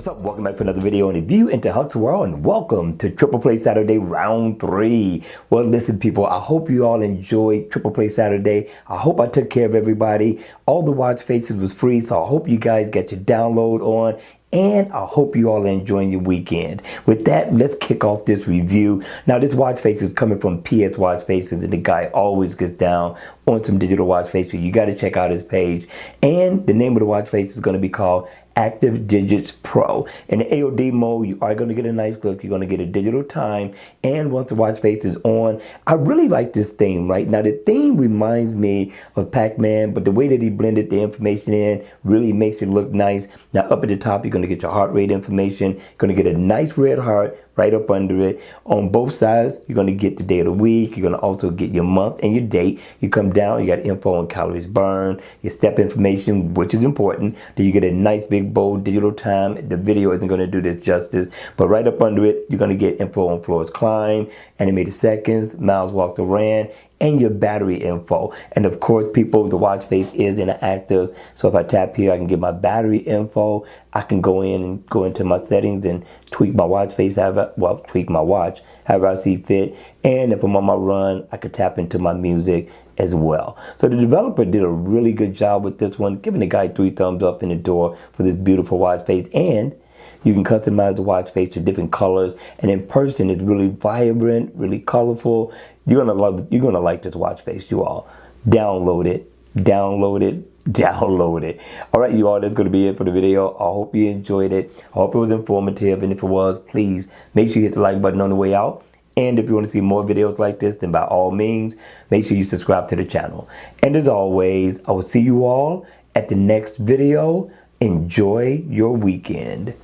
What's up? Welcome back for another video on the View into Huck's World, and welcome to Triple Play Saturday Round 3. Well, listen, people, I hope you all enjoyed Triple Play Saturday. I hope I took care of everybody. All the watch faces was free, so I hope you guys get your download on. And I hope you all are enjoying your weekend. With that, let's kick off this review. Now, this watch face is coming from PS Watch Faces, and the guy always gets down on some digital watch faces. You got to check out his page. And the name of the watch face is going to be called Active Digits Pro. In the AOD mode, you are going to get a nice look. You're going to get a digital time. And once the watch face is on, I really like this theme right now. The theme reminds me of Pac-Man, but the way that he blended the information in really makes it look nice. Now, up at the top, you're going to get your heart rate information. You're going to get a nice red heart right up under it. On both sides, you're going to get the day of the week. You're going to also get your month and your date. You come down, you got info on calories burned, your step information, which is important. Then you get a nice big bold digital time. The video isn't going to do this justice, but right up under it, you're going to get info on floors climbed, animated seconds, miles walked or ran, and your battery info. And of course, people, the watch face is inactive. So if I tap here, I can get my battery info. I can go in and go into my settings and tweak my watch face, tweak my watch however I see fit. And if I'm on my run, I could tap into my music as well. So the developer did a really good job with this one, giving the guy 3 thumbs up in the door for this beautiful watch face. And you can customize the watch face to different colors, and in person it's really vibrant, really colorful. You're gonna like this watch face, you all. Download it, download it, download it. All right, you all, that's gonna be it for the video. I hope you enjoyed it. I hope it was informative, and if it was, please make sure you hit the like button on the way out. And if you want to see more videos like this, then by all means, make sure you subscribe to the channel. And as always, I will see you all at the next video. Enjoy your weekend.